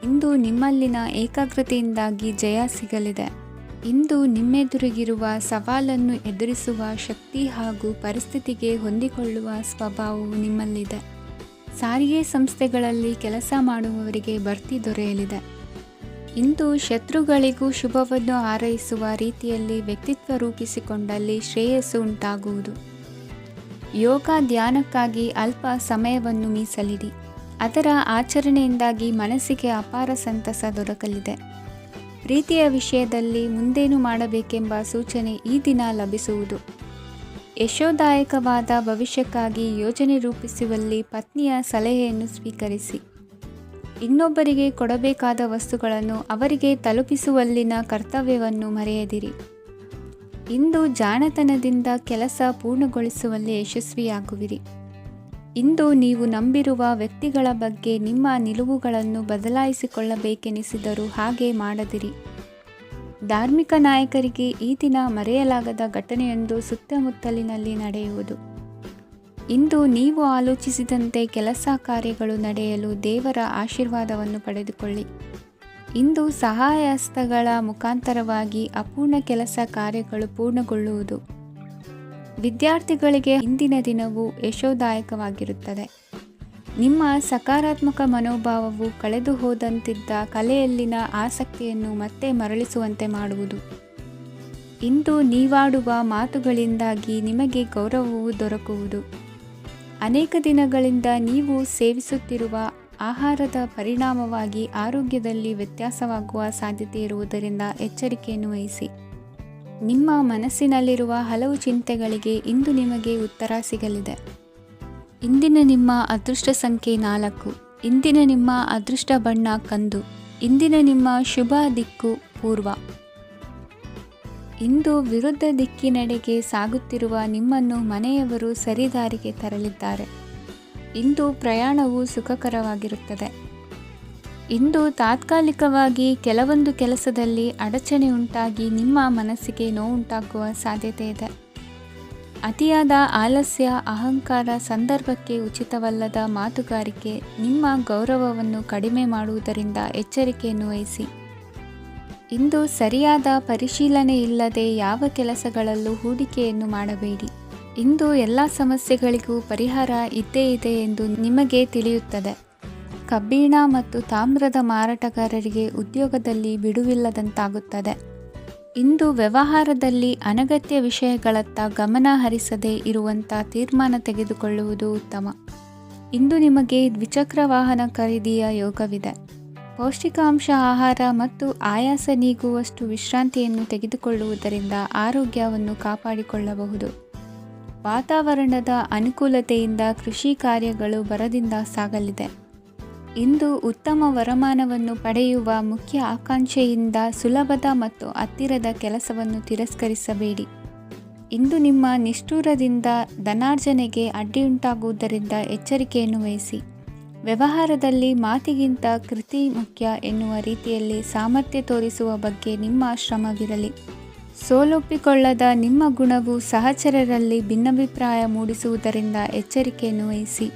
S1: ಇಂದು ನಿಮ್ಮಲ್ಲಿನ ಏಕಾಗ್ರತೆಯಿಂದಾಗಿ ಜಯ ಸಿಗಲಿದೆ. ಇಂದು ನಿಮ್ಮೆದುರಿಗಿರುವ ಸವಾಲನ್ನು ಎದುರಿಸುವ ಶಕ್ತಿ ಹಾಗೂ ಪರಿಸ್ಥಿತಿಗೆ ಹೊಂದಿಕೊಳ್ಳುವ ಸ್ವಭಾವವು ನಿಮ್ಮಲ್ಲಿದೆ. ಸಾರಿಗೆ ಸಂಸ್ಥೆಗಳಲ್ಲಿ ಕೆಲಸ ಮಾಡುವವರಿಗೆ ಬಡ್ತಿ ದೊರೆಯಲಿದೆ. ಇಂದು ಶತ್ರುಗಳಿಗೂ ಶುಭವನ್ನು ಹಾರೈಸುವ ರೀತಿಯಲ್ಲಿ ವ್ಯಕ್ತಿತ್ವ ರೂಪಿಸಿಕೊಂಡಲ್ಲಿ ಶ್ರೇಯಸ್ಸು ಉಂಟಾಗುವುದು. ಯೋಗ ಧ್ಯಾನಕ್ಕಾಗಿ ಅಲ್ಪ ಸಮಯವನ್ನು ಮೀಸಲಿಡಿ. ಅದರ ಆಚರಣೆಯಿಂದಾಗಿ ಮನಸ್ಸಿಗೆ ಅಪಾರ ಸಂತಸ ದೊರಕಲಿದೆ. ಪ್ರೀತಿಯ ವಿಷಯದಲ್ಲಿ ಮುಂದೇನು ಮಾಡಬೇಕೆಂಬ ಸೂಚನೆ ಈ ದಿನ ಲಭಿಸುವುದು. ಯಶೋದಾಯಕವಾದ ಭವಿಷ್ಯಕ್ಕಾಗಿ ಯೋಜನೆ ರೂಪಿಸುವಲ್ಲಿ ಪತ್ನಿಯ ಸಲಹೆಯನ್ನು ಸ್ವೀಕರಿಸಿ. ಇನ್ನೊಬ್ಬರಿಗೆ ಕೊಡಬೇಕಾದ ವಸ್ತುಗಳನ್ನು ಅವರಿಗೆ ತಲುಪಿಸುವಲ್ಲಿನ ಕರ್ತವ್ಯವನ್ನು ಮರೆಯದಿರಿ. ಇಂದು ಜಾಣತನದಿಂದ ಕೆಲಸ ಪೂರ್ಣಗೊಳಿಸುವಲ್ಲಿ ಯಶಸ್ವಿಯಾಗುವಿರಿ. ಇಂದು ನೀವು ನಂಬಿರುವ ವ್ಯಕ್ತಿಗಳ ಬಗ್ಗೆ ನಿಮ್ಮ ನಿಲುವುಗಳನ್ನು ಬದಲಾಯಿಸಿಕೊಳ್ಳಬೇಕೆನಿಸಿದರೂ ಹಾಗೆ ಮಾಡದಿರಿ. ಧಾರ್ಮಿಕ ನಾಯಕರಿಗೆ ಈ ದಿನ ಮರೆಯಲಾಗದ ಘಟನೆಯೊಂದು ಸುತ್ತಮುತ್ತಲಿನಲ್ಲಿ ನಡೆಯುವುದು. ಇಂದು ನೀವು ಆಲೋಚಿಸಿದಂತೆ ಕೆಲಸ ಕಾರ್ಯಗಳು ನಡೆಯಲು ದೇವರ ಆಶೀರ್ವಾದವನ್ನು ಪಡೆದುಕೊಳ್ಳಿ. ಇಂದು ಸಹಾಯ ಹಸ್ತಗಳ ಮುಖಾಂತರವಾಗಿ ಅಪೂರ್ಣ ಕೆಲಸ ಕಾರ್ಯಗಳು ಪೂರ್ಣಗೊಳ್ಳುವುದು. ವಿದ್ಯಾರ್ಥಿಗಳಿಗೆ ಇಂದಿನ ದಿನವು ಯಶೋದಾಯಕವಾಗಿರುತ್ತದೆ. ನಿಮ್ಮ ಸಕಾರಾತ್ಮಕ ಮನೋಭಾವವು ಕಳೆದು ಹೋದಂತಿದ್ದ ಕಲೆಯಲ್ಲಿನ ಆಸಕ್ತಿಯನ್ನು ಮತ್ತೆ ಮರಳಿಸುವಂತೆ ಮಾಡುವುದು. ಇಂದು ನೀವಾಡುವ ಮಾತುಗಳಿಂದಾಗಿ ನಿಮಗೆ ಗೌರವವು ದೊರಕುವುದು. ಅನೇಕ ದಿನಗಳಿಂದ ನೀವು ಸೇವಿಸುತ್ತಿರುವ ಆಹಾರದ ಪರಿಣಾಮವಾಗಿ ಆರೋಗ್ಯದಲ್ಲಿ ವ್ಯತ್ಯಾಸವಾಗುವ ಸಾಧ್ಯತೆ ಇರುವುದರಿಂದ ಎಚ್ಚರಿಕೆಯನ್ನು ವಹಿಸಿ. ನಿಮ್ಮ ಮನಸ್ಸಿನಲ್ಲಿರುವ ಹಲವು ಚಿಂತೆಗಳಿಗೆ ಇಂದು ನಿಮಗೆ ಉತ್ತರ ಸಿಗಲಿದೆ. ಇಂದಿನ ನಿಮ್ಮ ಅದೃಷ್ಟ ಸಂಖ್ಯೆ 4. ಇಂದಿನ ನಿಮ್ಮ ಅದೃಷ್ಟ ಬಣ್ಣ ಕಂದು. ಇಂದಿನ ನಿಮ್ಮ ಶುಭ ದಿಕ್ಕು ಪೂರ್ವ. ಇಂದು ವಿರುದ್ಧ ದಿಕ್ಕಿನೆಡೆಗೆ ಸಾಗುತ್ತಿರುವ ನಿಮ್ಮನ್ನು ಮನೆಯವರು ಸರಿದಾರಿಗೆ ತರಲಿದ್ದಾರೆ. ಇಂದು ಪ್ರಯಾಣವು ಸುಖಕರವಾಗಿರುತ್ತದೆ. ಇಂದು ತಾತ್ಕಾಲಿಕವಾಗಿ ಕೆಲವೊಂದು ಕೆಲಸದಲ್ಲಿ ಅಡಚಣೆ ಉಂಟಾಗಿ ನಿಮ್ಮ ಮನಸ್ಸಿಗೆ ನೋವುಂಟಾಗುವ ಸಾಧ್ಯತೆ ಇದೆ. ಅತಿಯಾದ ಆಲಸ್ಯ, ಅಹಂಕಾರ, ಸಂದರ್ಭಕ್ಕೆ ಉಚಿತವಲ್ಲದ ಮಾತುಗಾರಿಕೆ ನಿಮ್ಮ ಗೌರವವನ್ನು ಕಡಿಮೆ ಮಾಡುವುದರಿಂದ ಎಚ್ಚರಿಕೆಯನ್ನು ವಹಿಸಿ. ಇಂದು ಸರಿಯಾದ ಪರಿಶೀಲನೆ ಇಲ್ಲದೆ ಯಾವ ಕೆಲಸಗಳಲ್ಲೂ ಹೂಡಿಕೆಯನ್ನು ಮಾಡಬೇಡಿ. ಇಂದು ಎಲ್ಲ ಸಮಸ್ಯೆಗಳಿಗೂ ಪರಿಹಾರ ಇದ್ದೇ ಇದೆ ಎಂದು ನಿಮಗೆ ತಿಳಿಯುತ್ತದೆ. ಕಬ್ಬಿಣ ಮತ್ತು ತಾಮ್ರದ ಮಾರಾಟಗಾರರಿಗೆ ಉದ್ಯೋಗದಲ್ಲಿ ಬಿಡುವಿಲ್ಲದಂತಾಗುತ್ತದೆ. ಇಂದು ವ್ಯವಹಾರದಲ್ಲಿ ಅನಗತ್ಯ ವಿಷಯಗಳತ್ತ ಗಮನ ಹರಿಸದೇ ಇರುವಂಥ ತೀರ್ಮಾನ ತೆಗೆದುಕೊಳ್ಳುವುದು ಉತ್ತಮ. ಇಂದು ನಿಮಗೆ ದ್ವಿಚಕ್ರ ವಾಹನ ಖರೀದಿಯ ಯೋಗವಿದೆ. ಪೌಷ್ಟಿಕಾಂಶ ಆಹಾರ ಮತ್ತು ಆಯಾಸ ನೀಗುವಷ್ಟು ವಿಶ್ರಾಂತಿಯನ್ನು ತೆಗೆದುಕೊಳ್ಳುವುದರಿಂದ ಆರೋಗ್ಯವನ್ನು ಕಾಪಾಡಿಕೊಳ್ಳಬಹುದು. ವಾತಾವರಣದ ಅನುಕೂಲತೆಯಿಂದ ಕೃಷಿ ಕಾರ್ಯಗಳು ಭರದಿಂದ ಸಾಗಲಿದೆ. ಇಂದು ಉತ್ತಮ ವರಮಾನವನ್ನು ಪಡೆಯುವ ಮುಖ್ಯ ಆಕಾಂಕ್ಷೆಯಿಂದ ಸುಲಭದ ಮತ್ತು ಹತ್ತಿರದ ಕೆಲಸವನ್ನು ತಿರಸ್ಕರಿಸಬೇಡಿ. ಇಂದು ನಿಮ್ಮ ನಿಷ್ಠುರದಿಂದ ಧನಾರ್ಜನೆಗೆ ಅಡ್ಡಿಯುಂಟಾಗುವುದರಿಂದ ಎಚ್ಚರಿಕೆಯನ್ನು ವಹಿಸಿ. ವ್ಯವಹಾರದಲ್ಲಿ ಮಾತಿಗಿಂತ ಕೃತಿ ಮುಖ್ಯ ಎನ್ನುವ ರೀತಿಯಲ್ಲಿ ಸಾಮರ್ಥ್ಯ ತೋರಿಸುವ ಬಗ್ಗೆ ನಿಮ್ಮ ಶ್ರಮವಿರಲಿ. ಸೋಲೊಪ್ಪಿಕೊಳ್ಳದ ನಿಮ್ಮ ಗುಣವು ಸಹಚರರಲ್ಲಿ ಭಿನ್ನಾಭಿಪ್ರಾಯ ಮೂಡಿಸುವುದರಿಂದ ಎಚ್ಚರಿಕೆಯನ್ನು ವಹಿಸಿ.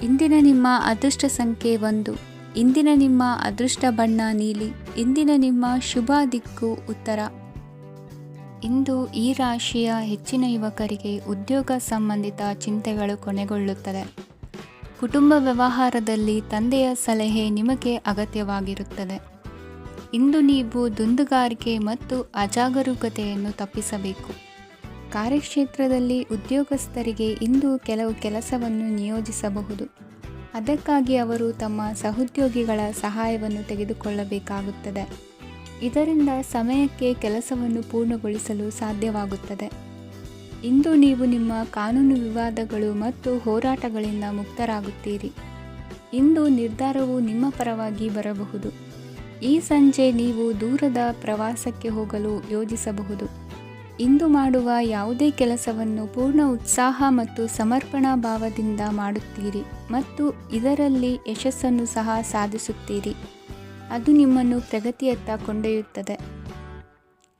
S1: ಇಂದಿನ ನಿಮ್ಮ ಅದೃಷ್ಟ ಸಂಖ್ಯೆ 1. ಇಂದಿನ ನಿಮ್ಮ ಅದೃಷ್ಟ ಬಣ್ಣ ನೀಲಿ. ಇಂದಿನ ನಿಮ್ಮ ಶುಭ ದಿಕ್ಕು ಉತ್ತರ. ಇಂದು ಈ ರಾಶಿಯ ಹೆಚ್ಚಿನ ಯುವಕರಿಗೆ ಉದ್ಯೋಗ ಸಂಬಂಧಿತ ಚಿಂತೆಗಳು ಕೊನೆಗೊಳ್ಳುತ್ತದೆ. ಕುಟುಂಬ ವ್ಯವಹಾರದಲ್ಲಿ ತಂದೆಯ ಸಲಹೆ ನಿಮಗೆ ಅಗತ್ಯವಾಗಿರುತ್ತದೆ. ಇಂದು ನೀವು ದುಂದುಗಾರಿಕೆ ಮತ್ತು ಅಜಾಗರೂಕತೆಯನ್ನು ತಪ್ಪಿಸಬೇಕು. ಕಾರ್ಯಕ್ಷೇತ್ರದಲ್ಲಿ ಉದ್ಯೋಗಸ್ಥರಿಗೆ ಇಂದು ಕೆಲವು ಕೆಲಸವನ್ನು ನಿಯೋಜಿಸಬಹುದು. ಅದಕ್ಕಾಗಿ ಅವರು ತಮ್ಮ ಸಹೋದ್ಯೋಗಿಗಳ ಸಹಾಯವನ್ನು ತೆಗೆದುಕೊಳ್ಳಬೇಕಾಗುತ್ತದೆ. ಇದರಿಂದ ಸಮಯಕ್ಕೆ ಕೆಲಸವನ್ನು ಪೂರ್ಣಗೊಳಿಸಲು ಸಾಧ್ಯವಾಗುತ್ತದೆ. ಇಂದು ನೀವು ನಿಮ್ಮ ಕಾನೂನು ವಿವಾದಗಳು ಮತ್ತು ಹೋರಾಟಗಳಿಂದ ಮುಕ್ತರಾಗುತ್ತೀರಿ. ಇಂದು ನಿರ್ಧಾರವು ನಿಮ್ಮ ಪರವಾಗಿ ಬರಬಹುದು. ಈ ಸಂಜೆ ನೀವು ದೂರದ ಪ್ರವಾಸಕ್ಕೆ ಹೋಗಲು ಯೋಜಿಸಬಹುದು. ಇಂದು ಮಾಡುವ ಯಾವುದೇ ಕೆಲಸವನ್ನು ಪೂರ್ಣ ಉತ್ಸಾಹ ಮತ್ತು ಸಮರ್ಪಣಾ ಭಾವದಿಂದ ಮಾಡುತ್ತೀರಿ ಮತ್ತು ಇದರಲ್ಲಿ ಯಶಸ್ಸನ್ನು ಸಹ ಸಾಧಿಸುತ್ತೀರಿ. ಅದು ನಿಮ್ಮನ್ನು ಪ್ರಗತಿಯತ್ತ ಕೊಂಡೊಯ್ಯುತ್ತದೆ.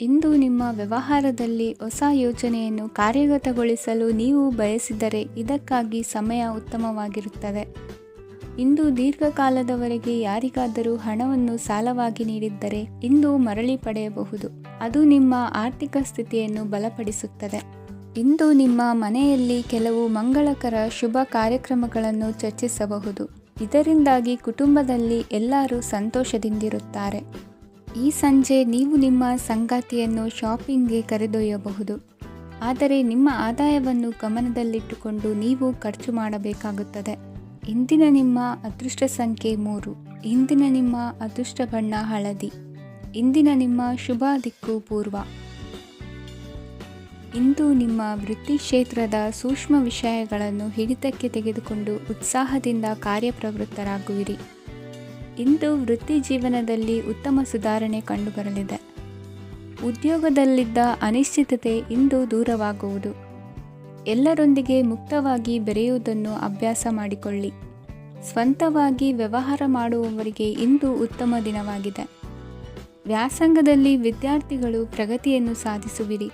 S1: ಇಂದು ನಿಮ್ಮ ವ್ಯವಹಾರದಲ್ಲಿ ಹೊಸ ಯೋಜನೆಯನ್ನು ಕಾರ್ಯಗತಗೊಳಿಸಲು ನೀವು ಬಯಸಿದರೆ ಇದಕ್ಕಾಗಿ ಸಮಯ ಉತ್ತಮವಾಗಿರುತ್ತದೆ. ಇಂದು ದೀರ್ಘಕಾಲದವರೆಗೆ ಯಾರಿಗಾದರೂ ಹಣವನ್ನು ಸಾಲವಾಗಿ ನೀಡಿದ್ದರೆ ಇಂದು ಮರಳಿ ಪಡೆಯಬಹುದು. ಅದು ನಿಮ್ಮ ಆರ್ಥಿಕ ಸ್ಥಿತಿಯನ್ನು ಬಲಪಡಿಸುತ್ತದೆ. ಇಂದು ನಿಮ್ಮ ಮನೆಯಲ್ಲಿ ಕೆಲವು ಮಂಗಳಕರ ಶುಭ ಕಾರ್ಯಕ್ರಮಗಳನ್ನು ಚರ್ಚಿಸಬಹುದು. ಇದರಿಂದಾಗಿ ಕುಟುಂಬದಲ್ಲಿ ಎಲ್ಲರೂ ಸಂತೋಷದಿಂದಿರುತ್ತಾರೆ. ಈ ಸಂಜೆ ನೀವು ನಿಮ್ಮ ಸಂಗಾತಿಯನ್ನು ಶಾಪಿಂಗ್ಗೆ ಕರೆದೊಯ್ಯಬಹುದು. ಆದರೆ ನಿಮ್ಮ ಆದಾಯವನ್ನು ಗಮನದಲ್ಲಿಟ್ಟುಕೊಂಡು ನೀವು ಖರ್ಚು ಮಾಡಬೇಕಾಗುತ್ತದೆ. ಇಂದಿನ ನಿಮ್ಮ ಅದೃಷ್ಟ ಸಂಖ್ಯೆ 3. ಇಂದಿನ ನಿಮ್ಮ ಅದೃಷ್ಟ ಬಣ್ಣ ಹಳದಿ. ಇಂದಿನ ನಿಮ್ಮ ಶುಭ ದಿಕ್ಕು ಪೂರ್ವ. ಇಂದು ನಿಮ್ಮ ವೃತ್ತಿ ಕ್ಷೇತ್ರದ ಸೂಕ್ಷ್ಮ ವಿಷಯಗಳನ್ನು ಹಿಡಿತಕ್ಕೆ ತೆಗೆದುಕೊಂಡು ಉತ್ಸಾಹದಿಂದ ಕಾರ್ಯಪ್ರವೃತ್ತರಾಗುವಿರಿ. ಇಂದು ವೃತ್ತಿ ಜೀವನದಲ್ಲಿ ಉತ್ತಮ ಸುಧಾರಣೆ ಕಂಡುಬರಲಿದೆ. ಉದ್ಯೋಗದಲ್ಲಿದ್ದ ಅನಿಶ್ಚಿತತೆ ಇಂದು ದೂರವಾಗುವುದು. ಎಲ್ಲರೊಂದಿಗೆ ಮುಕ್ತವಾಗಿ ಬೆರೆಯುವುದನ್ನು ಅಭ್ಯಾಸ ಮಾಡಿಕೊಳ್ಳಿ. ಸ್ವಂತವಾಗಿ ವ್ಯವಹಾರ ಮಾಡುವವರಿಗೆ ಇಂದು ಉತ್ತಮ ದಿನವಾಗಿದೆ. ವ್ಯಾಸಂಗದಲ್ಲಿ ವಿದ್ಯಾರ್ಥಿಗಳು ಪ್ರಗತಿಯನ್ನು ಸಾಧಿಸುವಿರಿ.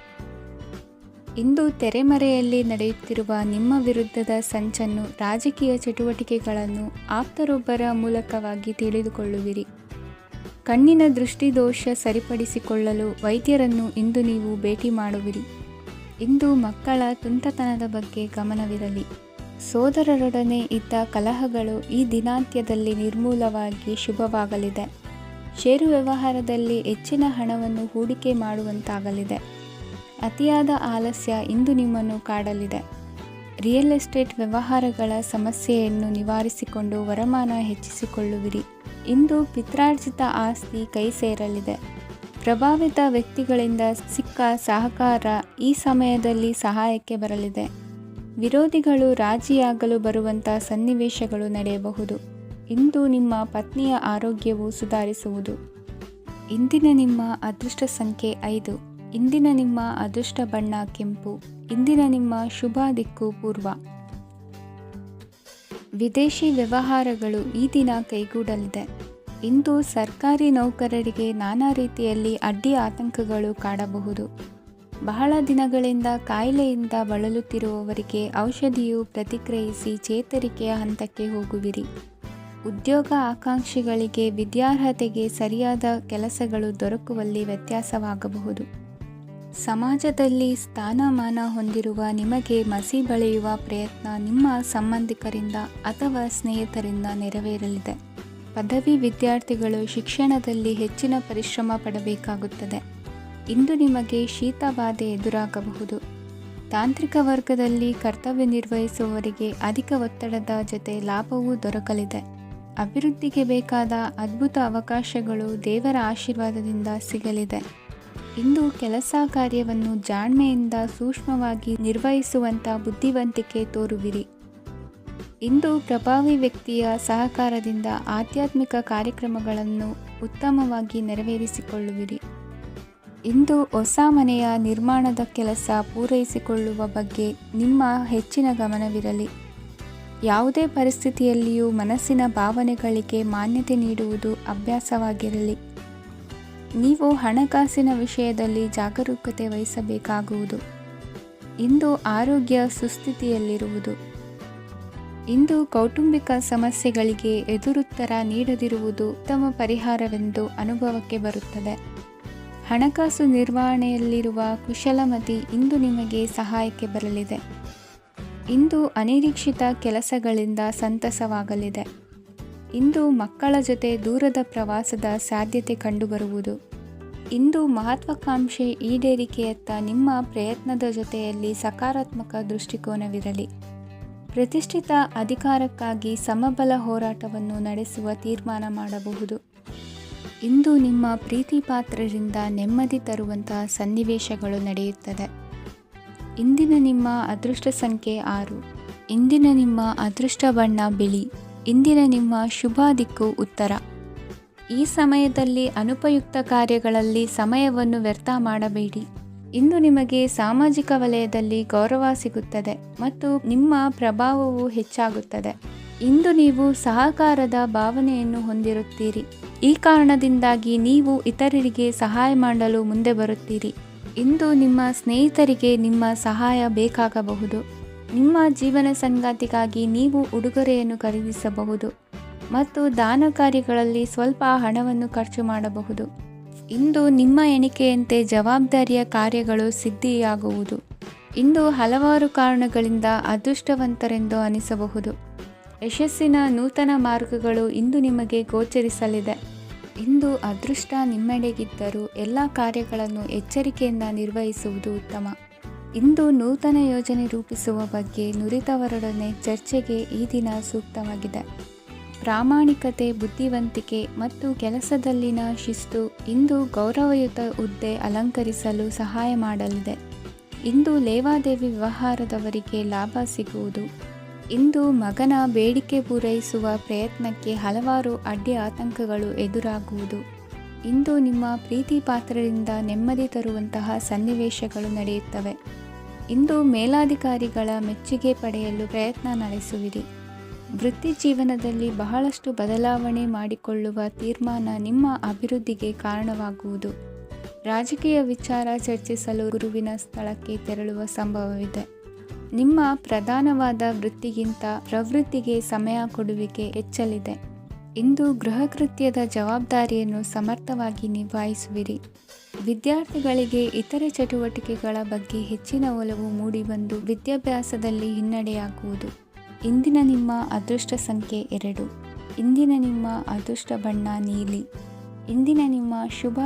S1: ಇಂದು ತೆರೆಮರೆಯಲ್ಲಿ ನಡೆಯುತ್ತಿರುವ ನಿಮ್ಮ ವಿರುದ್ಧದ ಸಂಚನ್ನು, ರಾಜಕೀಯ ಚಟುವಟಿಕೆಗಳನ್ನು ಆಪ್ತರೊಬ್ಬರ ಮೂಲಕವಾಗಿ ತಿಳಿದುಕೊಳ್ಳುವಿರಿ. ಕಣ್ಣಿನ ದೃಷ್ಟಿದೋಷ ಸರಿಪಡಿಸಿಕೊಳ್ಳಲು ವೈದ್ಯರನ್ನು ಇಂದು ನೀವು ಭೇಟಿ ಮಾಡುವಿರಿ. ಇಂದು ಮಕ್ಕಳ ತುಂಟತನದ ಬಗ್ಗೆ ಗಮನವಿರಲಿ. ಸೋದರರೊಡನೆ ಇದ್ದ ಕಲಹಗಳು ಈ ದಿನಾಂತ್ಯದಲ್ಲಿ ನಿರ್ಮೂಲವಾಗಿ ಶುಭವಾಗಲಿದೆ. ಷೇರು ವ್ಯವಹಾರದಲ್ಲಿ ಹೆಚ್ಚಿನ ಹಣವನ್ನು ಹೂಡಿಕೆ ಮಾಡುವಂತಾಗಲಿದೆ. ಅತಿಯಾದ ಆಲಸ್ಯ ಇಂದು ನಿಮ್ಮನ್ನು ಕಾಡಲಿದೆ. ರಿಯಲ್ ಎಸ್ಟೇಟ್ ವ್ಯವಹಾರಗಳ ಸಮಸ್ಯೆಯನ್ನು ನಿವಾರಿಸಿಕೊಂಡು ವರಮಾನ ಹೆಚ್ಚಿಸಿಕೊಳ್ಳುವಿರಿ. ಇಂದು ಪಿತ್ರಾರ್ಜಿತ ಆಸ್ತಿ ಕೈ ಸೇರಲಿದೆ. ಪ್ರಭಾವಿತ ವ್ಯಕ್ತಿಗಳಿಂದ ಸಿಕ್ಕ ಸಹಕಾರ ಈ ಸಮಯದಲ್ಲಿ ಸಹಾಯಕ್ಕೆ ಬರಲಿದೆ. ವಿರೋಧಿಗಳು ರಾಜಿಯಾಗಲು ಬರುವಂಥ ಸನ್ನಿವೇಶಗಳು ನಡೆಯಬಹುದು. ಇಂದು ನಿಮ್ಮ ಪತ್ನಿಯ ಆರೋಗ್ಯವು ಸುಧಾರಿಸುವುದು. ಇಂದಿನ ನಿಮ್ಮ ಅದೃಷ್ಟ ಸಂಖ್ಯೆ 5. ಇಂದಿನ ನಿಮ್ಮ ಅದೃಷ್ಟ ಬಣ್ಣ ಕೆಂಪು. ಇಂದಿನ ನಿಮ್ಮ ಶುಭ ದಿಕ್ಕು ಪೂರ್ವ. ವಿದೇಶಿ ವ್ಯವಹಾರಗಳು ಈ ದಿನ ಕೈಗೂಡಲಿದೆ. ಇಂದು ಸರ್ಕಾರಿ ನೌಕರರಿಗೆ ನಾನಾ ರೀತಿಯಲ್ಲಿ ಅಡ್ಡಿ ಆತಂಕಗಳು ಕಾಡಬಹುದು. ಬಹಳ ದಿನಗಳಿಂದ ಕಾಯಿಲೆಯಿಂದ ಬಳಲುತ್ತಿರುವವರಿಗೆ ಔಷಧಿಯು ಪ್ರತಿಕ್ರಿಯಿಸಿ ಚೇತರಿಕೆಯ ಹಂತಕ್ಕೆ ಹೋಗುವಿರಿ. ಉದ್ಯೋಗ ಆಕಾಂಕ್ಷಿಗಳಿಗೆ ವಿದ್ಯಾರ್ಹತೆಗೆ ಸರಿಯಾದ ಕೆಲಸಗಳು ದೊರಕುವಲ್ಲಿ ವ್ಯತ್ಯಾಸವಾಗಬಹುದು. ಸಮಾಜದಲ್ಲಿ ಸ್ಥಾನಮಾನ ಹೊಂದಿರುವ ನಿಮಗೆ ಮಸಿ ಬಳಿಯುವ ಪ್ರಯತ್ನ ನಿಮ್ಮ ಸಂಬಂಧಿಕರಿಂದ ಅಥವಾ ಸ್ನೇಹಿತರಿಂದ ನೆರವೇರಲಿದೆ. ಪದವಿ ವಿದ್ಯಾರ್ಥಿಗಳು ಶಿಕ್ಷಣದಲ್ಲಿ ಹೆಚ್ಚಿನ ಪರಿಶ್ರಮ ಪಡಬೇಕಾಗುತ್ತದೆ. ಇಂದು ನಿಮಗೆ ಶೀತಬಾಧೆ ಎದುರಾಗಬಹುದು. ತಾಂತ್ರಿಕ ವರ್ಗದಲ್ಲಿ ಕರ್ತವ್ಯ ನಿರ್ವಹಿಸುವವರಿಗೆ ಅಧಿಕ ಒತ್ತಡದ ಜೊತೆ ಲಾಭವೂ ದೊರಕಲಿದೆ. ಅಭಿವೃದ್ಧಿಗೆ ಬೇಕಾದ ಅದ್ಭುತ ಅವಕಾಶಗಳು ದೇವರ ಆಶೀರ್ವಾದದಿಂದ ಸಿಗಲಿದೆ. ಇಂದು ಕೆಲಸ ಕಾರ್ಯವನ್ನು ಜಾಣ್ಮೆಯಿಂದ ಸೂಕ್ಷ್ಮವಾಗಿ ನಿರ್ವಹಿಸುವಂಥ ಬುದ್ಧಿವಂತಿಕೆ ತೋರುವಿರಿ. ಇಂದು ಪ್ರಭಾವಿ ವ್ಯಕ್ತಿಯ ಸಹಕಾರದಿಂದ ಆಧ್ಯಾತ್ಮಿಕ ಕಾರ್ಯಕ್ರಮಗಳನ್ನು ಉತ್ತಮವಾಗಿ ನೆರವೇರಿಸಿಕೊಳ್ಳುವಿರಿ. ಇಂದು ಹೊಸ ಮನೆಯ ನಿರ್ಮಾಣದ ಕೆಲಸ ಪೂರೈಸಿಕೊಳ್ಳುವ ಬಗ್ಗೆ ನಿಮ್ಮ ಹೆಚ್ಚಿನ ಗಮನವಿರಲಿ. ಯಾವುದೇ ಪರಿಸ್ಥಿತಿಯಲ್ಲಿಯೂ ಮನಸ್ಸಿನ ಭಾವನೆಗಳಿಗೆ ಮಾನ್ಯತೆ ನೀಡುವುದು ಅಭ್ಯಾಸವಾಗಿರಲಿ. ನೀವು ಹಣಕಾಸಿನ ವಿಷಯದಲ್ಲಿ ಜಾಗರೂಕತೆ ವಹಿಸಬೇಕಾಗುವುದು. ಇಂದು ಆರೋಗ್ಯ ಸುಸ್ಥಿತಿಯಲ್ಲಿರುವುದು. ಇಂದು ಕೌಟುಂಬಿಕ ಸಮಸ್ಯೆಗಳಿಗೆ ಎದುರುತ್ತರ ನೀಡದಿರುವುದು ಉತ್ತಮ ಪರಿಹಾರವೆಂದು ಅನುಭವಕ್ಕೆ ಬರುತ್ತದೆ. ಹಣಕಾಸು ನಿರ್ವಹಣೆಯಲ್ಲಿರುವ ಕುಶಲಮತಿ ಇಂದು ನಿಮಗೆ ಸಹಾಯಕ್ಕೆ ಬರಲಿದೆ. ಇಂದು ಅನಿರೀಕ್ಷಿತ ಕೆಲಸಗಳಿಂದ ಸಂತಸವಾಗಲಿದೆ. ಇಂದು ಮಕ್ಕಳ ಜೊತೆ ದೂರದ ಪ್ರವಾಸದ ಸಾಧ್ಯತೆ ಕಂಡುಬರುವುದು. ಇಂದು ಮಹತ್ವಾಕಾಂಕ್ಷೆ ಈಡೇರಿಕೆಯತ್ತ ನಿಮ್ಮ ಪ್ರಯತ್ನದ ಜೊತೆಯಲ್ಲಿ ಸಕಾರಾತ್ಮಕ ದೃಷ್ಟಿಕೋನವಿರಲಿ. ಪ್ರತಿಷ್ಠಿತ ಅಧಿಕಾರಕ್ಕಾಗಿ ಸಮಬಲ ಹೋರಾಟವನ್ನು ನಡೆಸುವ ತೀರ್ಮಾನ ಮಾಡಬಹುದು. ಇಂದು ನಿಮ್ಮ ಪ್ರೀತಿ ಪಾತ್ರರಿಂದ ನೆಮ್ಮದಿ ತರುವಂತಹ ಸನ್ನಿವೇಶಗಳು ನಡೆಯುತ್ತದೆ. ಇಂದಿನ ನಿಮ್ಮ ಅದೃಷ್ಟ ಸಂಖ್ಯೆ 6. ಇಂದಿನ ನಿಮ್ಮ ಅದೃಷ್ಟ ಬಣ್ಣ ಬಿಳಿ. ಇಂದಿನ ನಿಮ್ಮ ಶುಭ ದಿಕ್ಕು ಉತ್ತರ. ಈ ಸಮಯದಲ್ಲಿ ಅನುಪಯುಕ್ತ ಕಾರ್ಯಗಳಲ್ಲಿ ಸಮಯವನ್ನು ವ್ಯರ್ಥ ಮಾಡಬೇಡಿ. ಇಂದು ನಿಮಗೆ ಸಾಮಾಜಿಕ ವಲಯದಲ್ಲಿ ಗೌರವ ಸಿಗುತ್ತದೆ ಮತ್ತು ನಿಮ್ಮ ಪ್ರಭಾವವು ಹೆಚ್ಚಾಗುತ್ತದೆ. ಇಂದು ನೀವು ಸಹಕಾರದ ಭಾವನೆಯನ್ನು ಹೊಂದಿರುತ್ತೀರಿ. ಈ ಕಾರಣದಿಂದಾಗಿ ನೀವು ಇತರರಿಗೆ ಸಹಾಯ ಮಾಡಲು ಮುಂದೆ ಬರುತ್ತೀರಿ. ಇಂದು ನಿಮ್ಮ ಸ್ನೇಹಿತರಿಗೆ ನಿಮ್ಮ ಸಹಾಯ ಬೇಕಾಗಬಹುದು. ನಿಮ್ಮ ಜೀವನ ಸಂಗಾತಿಗಾಗಿ ನೀವು ಉಡುಗೊರೆಯನ್ನು ಖರೀದಿಸಬಹುದು ಮತ್ತು ದಾನ ಕಾರ್ಯಗಳಲ್ಲಿ ಸ್ವಲ್ಪ ಹಣವನ್ನು ಖರ್ಚು ಮಾಡಬಹುದು. ಇಂದು ನಿಮ್ಮ ಎಣಿಕೆಯಂತೆ ಜವಾಬ್ದಾರಿಯ ಕಾರ್ಯಗಳು ಸಿದ್ಧಿಯಾಗುವುದು. ಇಂದು ಹಲವಾರು ಕಾರಣಗಳಿಂದ ಅದೃಷ್ಟವಂತರೆಂದು ಅನಿಸಬಹುದು. ಯಶಸ್ಸಿನ ನೂತನ ಮಾರ್ಗಗಳು ಇಂದು ನಿಮಗೆ ಗೋಚರಿಸಲಿದೆ. ಇಂದು ಅದೃಷ್ಟ ನಿಮ್ಮೆಡೆಗಿದ್ದರೂ ಎಲ್ಲ ಕಾರ್ಯಗಳನ್ನು ಎಚ್ಚರಿಕೆಯಿಂದ ನಿರ್ವಹಿಸುವುದು ಉತ್ತಮ. ಇಂದು ನೂತನ ಯೋಜನೆ ರೂಪಿಸುವ ಬಗ್ಗೆ ನುರಿತವರೊಡನೆ ಚರ್ಚೆಗೆ ಈ ದಿನ ಸೂಕ್ತವಾಗಿದೆ. ಪ್ರಾಮಾಣಿಕತೆ, ಬುದ್ಧಿವಂತಿಕೆ ಮತ್ತು ಕೆಲಸದಲ್ಲಿನ ಶಿಸ್ತು ಇಂದು ಗೌರವಯುತ ಹುದ್ದೆ ಅಲಂಕರಿಸಲು ಸಹಾಯ ಮಾಡಲಿದೆ. ಇಂದು ಲೇವಾದೇವಿ ವ್ಯವಹಾರದವರಿಗೆ ಲಾಭ ಸಿಗುವುದು. ಇಂದು ಮಗನ ಬೇಡಿಕೆ ಪೂರೈಸುವ ಪ್ರಯತ್ನಕ್ಕೆ ಹಲವಾರು ಅಡ್ಡಿ ಆತಂಕಗಳು ಎದುರಾಗುವುದು. ಇಂದು ನಿಮ್ಮ ಪ್ರೀತಿ ಪಾತ್ರರಿಂದ ನೆಮ್ಮದಿ ತರುವಂತಹ ಸನ್ನಿವೇಶಗಳು ನಡೆಯುತ್ತವೆ. ಇಂದು ಮೇಲಾಧಿಕಾರಿಗಳ ಮೆಚ್ಚುಗೆ ಪಡೆಯಲು ಪ್ರಯತ್ನ ನಡೆಸುವಿರಿ. ವೃತ್ತಿ ಜೀವನದಲ್ಲಿ ಬಹಳಷ್ಟು ಬದಲಾವಣೆ ಮಾಡಿಕೊಳ್ಳುವ ತೀರ್ಮಾನ ನಿಮ್ಮ ಅಭಿವೃದ್ಧಿಗೆ ಕಾರಣವಾಗುವುದು. ರಾಜಕೀಯ ವಿಚಾರ ಚರ್ಚಿಸಲು ಗುರುವಿನ ಸ್ಥಳಕ್ಕೆ ತೆರಳುವ ಸಂಭವವಿದೆ. ನಿಮ್ಮ ಪ್ರಧಾನವಾದ ವೃತ್ತಿಗಿಂತ ಪ್ರವೃತ್ತಿಗೆ ಸಮಯ ಕೊಡುವಿಕೆ ಹೆಚ್ಚಲಿದೆ. ಇಂದು ಗೃಹ ಕೃತ್ಯದ ಜವಾಬ್ದಾರಿಯನ್ನು ಸಮರ್ಥವಾಗಿ ನಿಭಾಯಿಸುವಿರಿ. ವಿದ್ಯಾರ್ಥಿಗಳಿಗೆ ಇತರೆ ಚಟುವಟಿಕೆಗಳ ಬಗ್ಗೆ ಹೆಚ್ಚಿನ ಒಲವು ಮೂಡಿಬಂದು ವಿದ್ಯಾಭ್ಯಾಸದಲ್ಲಿ ಹಿನ್ನಡೆಯಾಗುವುದು. ಇಂದಿನ ನಿಮ್ಮ ಅದೃಷ್ಟ ಸಂಖ್ಯೆ 2. ಇಂದಿನ ನಿಮ್ಮ ಅದೃಷ್ಟ ಬಣ್ಣ ನೀಲಿ. ಇಂದಿನ ನಿಮ್ಮ ಶುಭ